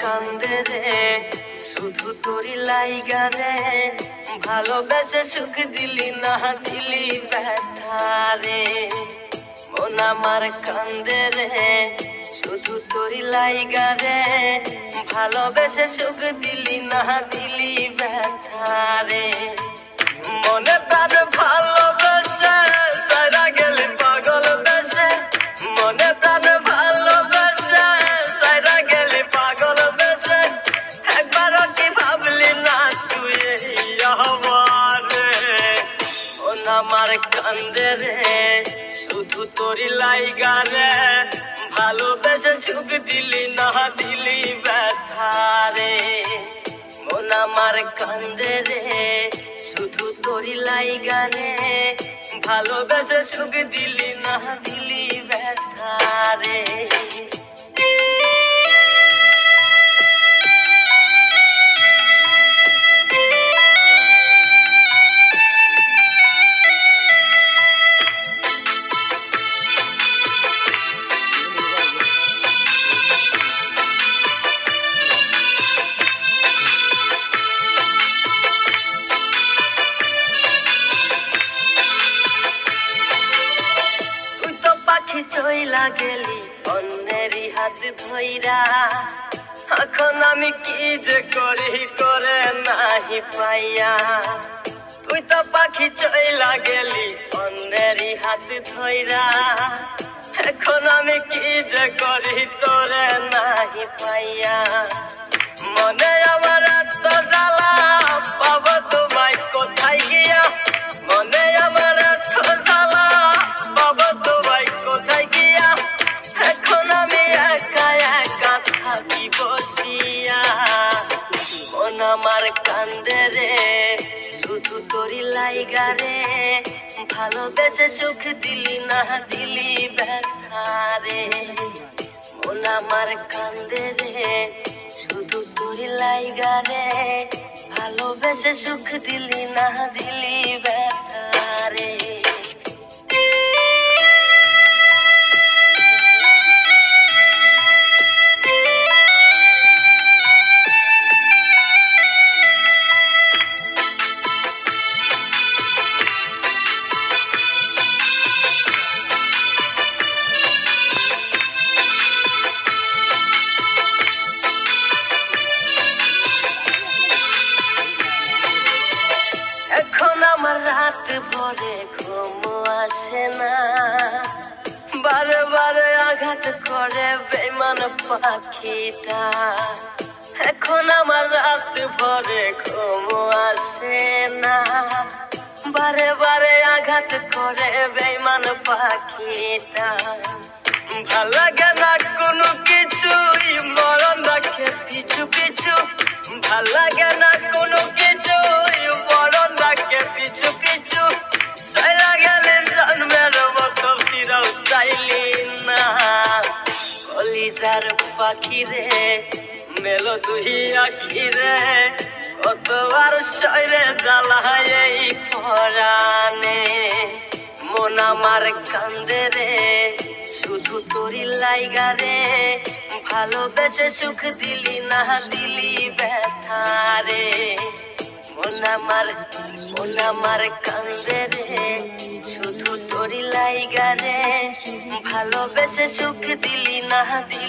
কান্দে রে শুধু তোরি লাইগা রে, ভালোবেসে সুখ দিলি না দিলি ব্যথা রে। মন আমার কান্দে রে শুধু তোরি লাইগা রে, ভালোবেসে সুখ দিলি না দিলি ব্যথা রে। মনে তার ভালোবেসে সারা গেলি পাগল বেশে, মনে তার ভালোবেসে সারা গেলি পাগল বেশে, একবারও কি ভাবলি না তুই আমারে। মন আমার কান্দে রে শুধু তোরি লাইগা রে, ভালোবেসে সুখ দিলি না দিলি ব্যথা রে। মন আমার কান্দে রে শুধু তোরি লাইগা রে, ভালোবেসে সুখ দিলি না দিলি ব্যথা রে। চইলা গেলি অন্যেরই হাত ধইরা, এখন আমি কি যে করি করে নাহি পাইয়া। তুই তো পাখি চইলা গেলি অন্যেরই হাত ধইরা, এখন আমি কি যে করি তোরে নাহি পাইয়া। মনে আমার এত জ্বালা পাবো তোমায় কোথায় গিয়া, মনে আমার এত জ্বালা পাবো তোমায় কোথায় গিয়া, এখন আমি একা একা থাকি বসিয়া। মন আমার কান্দে রে শুধু তোরি লাইগা রে, ভালোবেসে সুখ দিলি না দিলি ব্যথা রে। মন আমার কান্দে রে শুধু তোরি লাইগা রে, ভালোবেসে সুখ দিলি না দিলি ব্যথা রে। এখন আমার রাত ভরে ঘুম আসে না, বারে বারে আঘাত করে বেঈমান পাখিটা। এখন আমার রাত ভরে ঘুম আসে না, বারে বারে আঘাত করে বেঈমান পাখিটা। ভাল লাগে না কোনো কিছুই মরণ রাখে পিছু পিছু, ভাল লাগে না কোনো কিছুই মরণ রাখে পিছু পিছু। চইলা গেলে জন্মের মতো ফিরাও চাইলি না, কলিজার পাখি রে মেলো দুই আখি রে, কতবার শরীরে জ্বালায় এই পরাণে। মন আমার কান্দে রে শুধু তোরি লাইগা রে, ভালোবেসে সুখ দিলি না দিলি ব্যথা রে। মন আমার কান্দে রে শুধু তোরি লাইগা রে, ভালোবেসে সুখ দিলি না দিলি